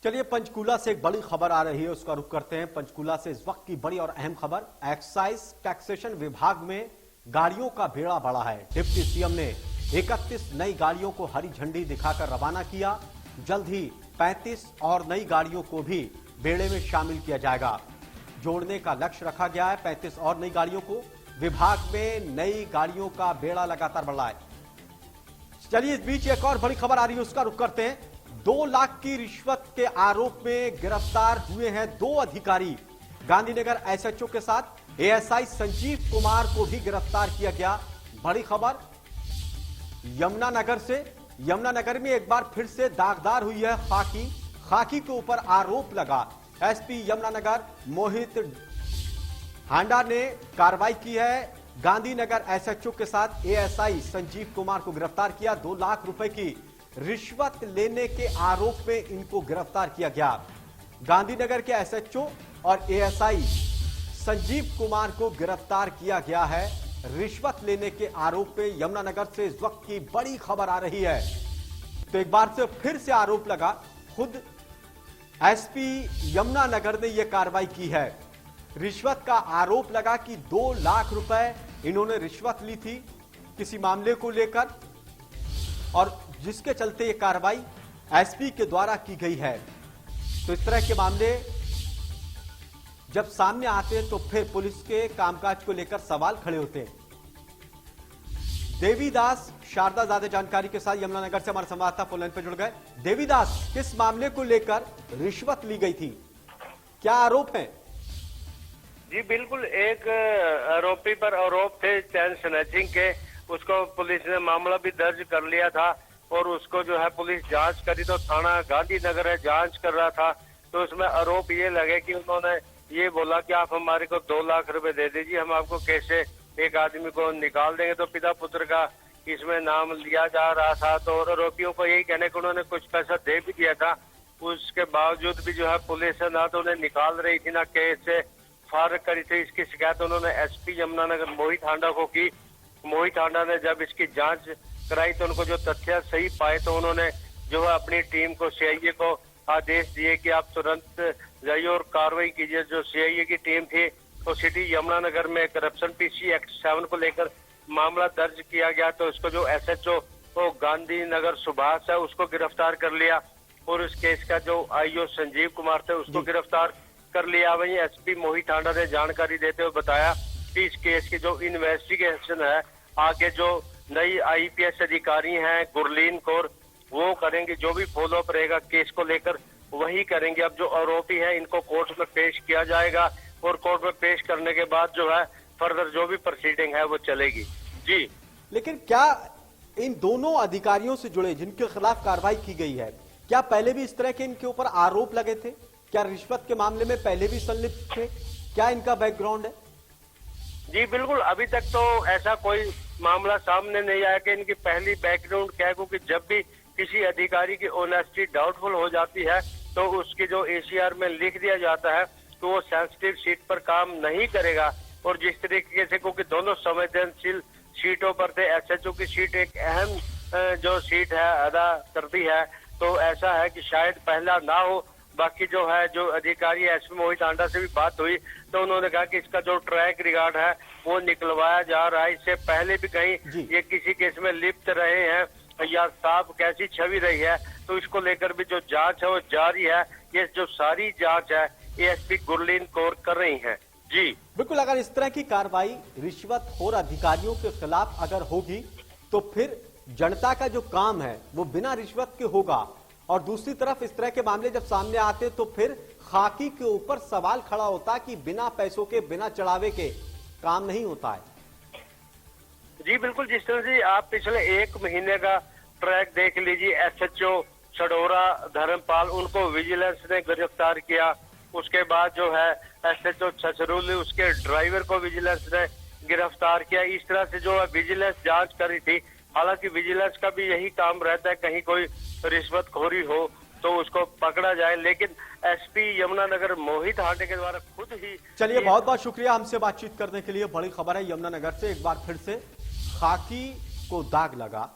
चलिए पंचकूला से एक बड़ी खबर आ रही है, उसका रुख करते हैं। पंचकूला से इस वक्त की बड़ी और अहम खबर, एक्साइज टैक्सेशन विभाग में गाड़ियों का बेड़ा बढ़ा है। डिप्टी सीएम ने 31 नई गाड़ियों को हरी झंडी दिखाकर रवाना किया। जल्द ही 35 और नई गाड़ियों को भी बेड़े में शामिल किया जाएगा। जोड़ने का लक्ष्य रखा गया है 35 और नई गाड़ियों को। विभाग में नई गाड़ियों का बेड़ा लगातार बढ़ रहा है। चलिए इस बीच एक और बड़ी खबर आ रही है, उसका रुख करते हैं। 2 लाख की रिश्वत के आरोप में गिरफ्तार हुए हैं 2 अधिकारी। गांधीनगर एसएचओ के साथ एएसआई संजीव कुमार को भी गिरफ्तार किया गया। बड़ी खबर यमुनानगर से। यमुनानगर में एक बार फिर से दागदार हुई है खाकी के ऊपर आरोप लगा। एसपी यमुनानगर मोहित हांडा ने कार्रवाई की है। गांधीनगर एसएचओ के साथ एएसआई संजीव कुमार को गिरफ्तार किया। 2 लाख रुपए की रिश्वत लेने के आरोप में इनको गिरफ्तार किया गया। गांधीनगर के एसएचओ और एएसआई संजीव कुमार को गिरफ्तार किया गया है रिश्वत लेने के आरोप में। यमुनानगर से इस वक्त की बड़ी खबर आ रही है। तो एक बार से फिर से आरोप लगा, खुद एसपी यमुनानगर ने यह कार्रवाई की है। रिश्वत का आरोप लगा कि 2 लाख रुपए इन्होंने रिश्वत ली थी किसी मामले को लेकर, और जिसके चलते यह कार्रवाई एसपी के द्वारा की गई है। तो इस तरह के मामले जब सामने आते हैं तो फिर पुलिस के कामकाज को लेकर सवाल खड़े होते हैं। देवीदास शारदा ज्यादा जानकारी के साथ यमुनानगर से हमारे संवाददाता फोन लाइन पर जुड़ गए। देवीदास, किस मामले को लेकर रिश्वत ली गई थी, क्या आरोप है? जी बिल्कुल, एक आरोपी पर आरोप थे चैन स्नैचिंग के। उसको पुलिस ने मामला भी दर्ज कर लिया था और उसको जो है पुलिस जांच करी तो थाना गांधीनगर है जांच कर रहा था। तो उसमें आरोप ये लगे कि उन्होंने ये बोला कि आप हमारे को 2 लाख रुपए दे दीजिए, हम आपको कैसे एक आदमी को निकाल देंगे। तो पिता पुत्र का इसमें नाम लिया जा रहा था। तो आरोपियों को यही कहने को उन्होंने कुछ पैसा दे भी दिया था। उसके बावजूद भी जो है पुलिस ना तो उन्हें निकाल रही थी ना केस से फारग करी थी। इसकी शिकायत उन्होंने एसपी यमुनानगर मोहित हांडा को की। मोहित हांडा ने जब इसकी जांच कराई तो उनको जो तथ्य सही पाए तो उन्होंने जो है अपनी टीम को सीआईए को आदेश दिए कि आप तुरंत जाइए और कार्रवाई कीजिए। जो सीआईए की टीम थी तो सिटी यमुनानगर में करप्शन पीसी एक्ट 7 को लेकर मामला दर्ज किया गया। तो उसको जो एसएचओ तो गांधीनगर सुभाष है उसको गिरफ्तार कर लिया और उस केस का जो आईओ संजीव कुमार थे उसको गिरफ्तार कर लिया। वहीं एसपी मोहित हांडा ने जानकारी देते हुए बताया कि इस केस की जो इन्वेस्टिगेशन है आगे जो नई आईपीएस अधिकारी हैं गुरलीन कौर वो करेंगे। जो भी फॉलो अप रहेगा केस को लेकर वही करेंगे। अब जो आरोपी हैं इनको कोर्ट में पेश किया जाएगा और कोर्ट में पेश करने के बाद जो है फर्दर जो भी प्रोसीडिंग है वो चलेगी। जी, लेकिन क्या इन दोनों अधिकारियों से जुड़े जिनके खिलाफ कार्रवाई की गई है, क्या पहले भी इस तरह के इनके ऊपर आरोप लगे थे? क्या रिश्वत के मामले में पहले भी संलिप्त थे? क्या इनका बैकग्राउंड है? जी बिल्कुल, अभी तक तो ऐसा कोई मामला सामने नहीं आया कि इनकी पहली बैकग्राउंड क्या है। क्योंकि जब भी किसी अधिकारी की ऑनेस्टी डाउटफुल हो जाती है तो उसकी जो एसीआर में लिख दिया जाता है तो वो सेंसिटिव सीट पर काम नहीं करेगा। और जिस तरीके से क्योंकि दोनों संवेदनशील सीटों पर थे, एसएचओ की सीट एक अहम जो सीट है अदा करती है, तो ऐसा है कि शायद पहला ना हो। बाकी जो है जो अधिकारी एसपी मोहित हांडा से भी बात हुई तो उन्होंने कहा कि इसका जो ट्रैक रिकॉर्ड है वो निकलवाया जा रहा है। इससे पहले भी कहीं ये किसी केस में लिप्त रहे हैं या साफ कैसी छवि रही है, तो इसको लेकर भी जो जांच है वो जारी है। ये जो सारी जांच है एएसपी गुरलीन कौर कर रही है। जी बिल्कुल, अगर इस तरह की कार्रवाई रिश्वतखोर अधिकारियों के खिलाफ अगर होगी तो फिर जनता का जो काम है वो बिना रिश्वत के होगा। और दूसरी तरफ इस तरह के मामले जब सामने आते तो फिर खाकी के ऊपर सवाल खड़ा होता कि बिना पैसों के बिना चढ़ावे के काम नहीं होता है। जी बिल्कुल, जिस तरह से आप पिछले 1 महीने का ट्रैक देख लीजिए, एसएचओ छडोरा धर्मपाल उनको विजिलेंस ने गिरफ्तार किया। उसके बाद जो है एसएचओ छछरूली उसके ड्राइवर को विजिलेंस ने गिरफ्तार किया। इस तरह से जो है विजिलेंस जांच कर रही थी। हालांकि विजिलेंस का भी यही काम रहता है कहीं कोई रिश्वतखोरी हो तो उसको पकड़ा जाए, लेकिन एसपी यमुनानगर मोहित हांडे के द्वारा खुद ही। चलिए बहुत बहुत शुक्रिया हमसे बातचीत करने के लिए। बड़ी खबर है यमुनानगर से, एक बार फिर से खाकी को दाग लगा।